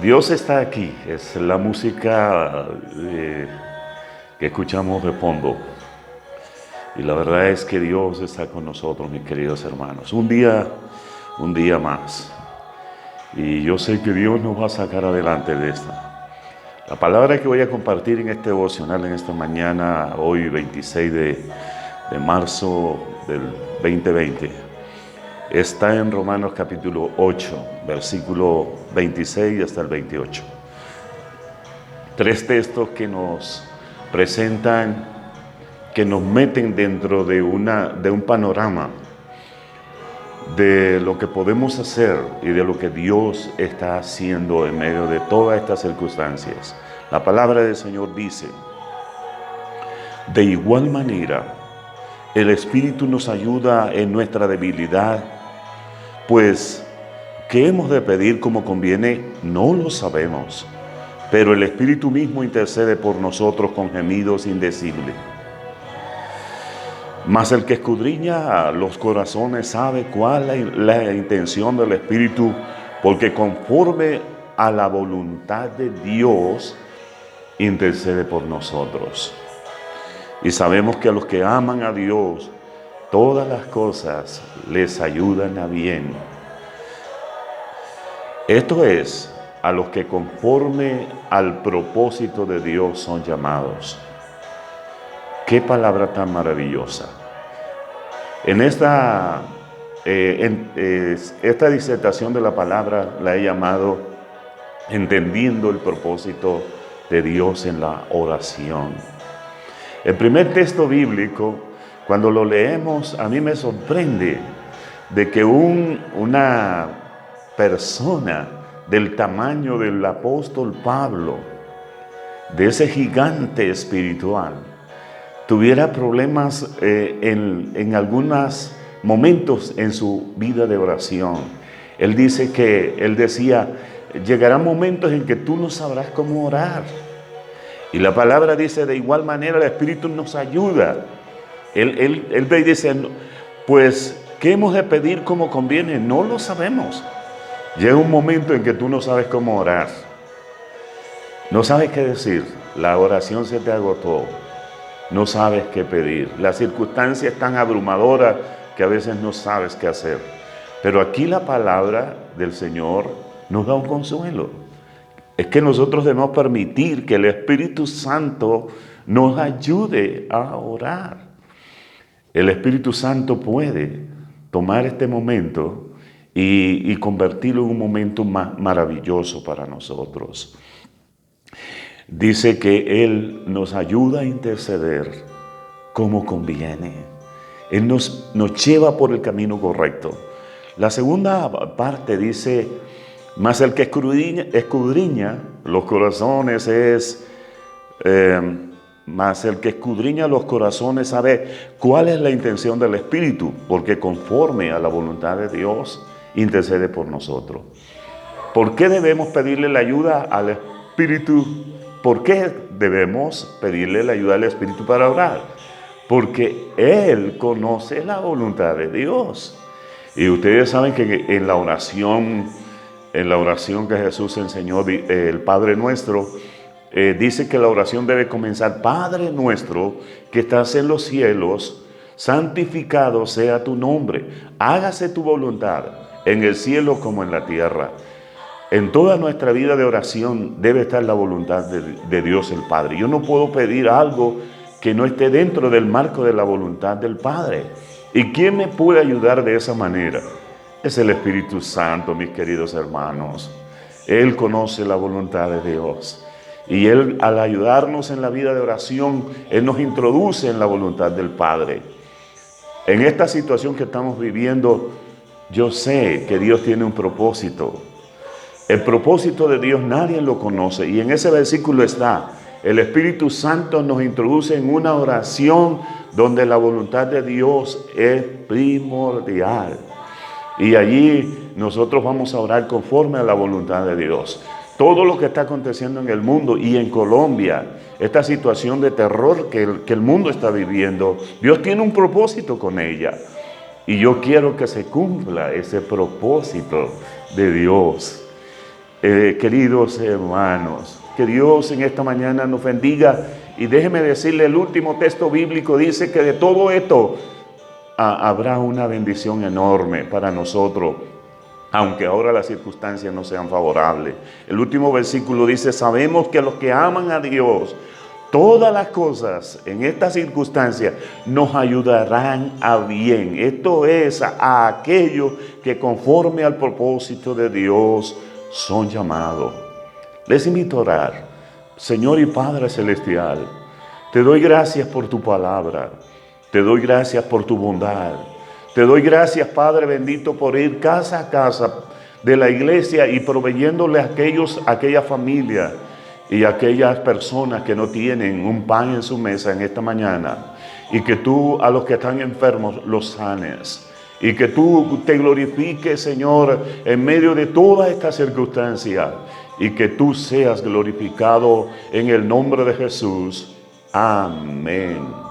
Dios está aquí, es la música que escuchamos de fondo. Y la verdad es que Dios está con nosotros, mis queridos hermanos. Un día más. Y yo sé que Dios nos va a sacar adelante de esta. La palabra que voy a compartir en este devocional en esta mañana, hoy 26 de marzo del 2020, está en Romanos capítulo 8, versículo 26 hasta el 28. Tres textos que nos presentan, que nos meten dentro de un panorama de lo que podemos hacer y de lo que Dios está haciendo en medio de todas estas circunstancias. La palabra del Señor dice: de igual manera, el Espíritu nos ayuda en nuestra debilidad, pues, ¿qué hemos de pedir como conviene? No lo sabemos, pero el Espíritu mismo intercede por nosotros con gemidos indecibles. Mas el que escudriña los corazones sabe cuál es la intención del Espíritu, porque conforme a la voluntad de Dios, intercede por nosotros. Y sabemos que a los que aman a Dios, todas las cosas les ayudan a bien. Esto es, a los que conforme al propósito de Dios son llamados. ¡Qué palabra tan maravillosa! En esta disertación de la palabra la he llamado entendiendo el propósito de Dios en la oración. El primer texto bíblico, cuando lo leemos, a mí me sorprende de que una persona del tamaño del apóstol Pablo, de ese gigante espiritual, tuviera problemas en algunos momentos en su vida de oración. Él decía, llegarán momentos en que tú no sabrás cómo orar. Y la palabra dice, de igual manera el Espíritu nos ayuda. Él dice, pues, ¿qué hemos de pedir como conviene? No lo sabemos. Llega un momento en que tú no sabes cómo orar. No sabes qué decir. La oración se te agotó. No sabes qué pedir. La circunstancia es tan abrumadora que a veces no sabes qué hacer. Pero aquí la palabra del Señor nos da un consuelo. Es que nosotros debemos permitir que el Espíritu Santo nos ayude a orar. El Espíritu Santo puede tomar este momento y convertirlo en un momento maravilloso para nosotros. Dice que Él nos ayuda a interceder como conviene. Él nos lleva por el camino correcto. La segunda parte dice, mas el que escudriña los corazones mas el que escudriña los corazones sabe cuál es la intención del Espíritu, porque conforme a la voluntad de Dios intercede por nosotros. ¿Por qué debemos pedirle la ayuda al Espíritu? ¿Por qué debemos pedirle la ayuda al Espíritu para orar? Porque Él conoce la voluntad de Dios. Y ustedes saben que en la oración que Jesús enseñó, el Padre Nuestro, dice que la oración debe comenzar: Padre nuestro que estás en los cielos, santificado sea tu nombre, hágase tu voluntad en el cielo como en la tierra. En toda nuestra vida de oración debe estar la voluntad de Dios el Padre. Yo no puedo pedir algo que no esté dentro del marco de la voluntad del Padre. ¿Y quién me puede ayudar de esa manera? Es el Espíritu Santo, mis queridos hermanos. Él conoce la voluntad de Dios. Y Él, al ayudarnos en la vida de oración, Él nos introduce en la voluntad del Padre. En esta situación que estamos viviendo, yo sé que Dios tiene un propósito. El propósito de Dios nadie lo conoce. Y en ese versículo está: el Espíritu Santo nos introduce en una oración donde la voluntad de Dios es primordial. Y allí nosotros vamos a orar conforme a la voluntad de Dios. Todo lo que está aconteciendo en el mundo y en Colombia, esta situación de terror que el mundo está viviendo, Dios tiene un propósito con ella. Y yo quiero que se cumpla ese propósito de Dios. queridos hermanos, que Dios en esta mañana nos bendiga. Y déjeme decirle, el último texto bíblico dice que de todo esto habrá una bendición enorme para nosotros, aunque ahora las circunstancias no sean favorables. El último versículo dice: sabemos que los que aman a Dios, todas las cosas en estas circunstancias nos ayudarán a bien. Esto es a aquellos que conforme al propósito de Dios son llamados. Les invito a orar. Señor y Padre Celestial, te doy gracias por tu palabra. Te doy gracias por tu bondad. Te doy gracias, Padre bendito, por ir casa a casa de la iglesia y proveyéndole a aquella familia y a aquellas personas que no tienen un pan en su mesa en esta mañana. Y que tú a los que están enfermos los sanes. Y que tú te glorifiques, Señor, en medio de todas estas circunstancias. Y que tú seas glorificado en el nombre de Jesús. Amén.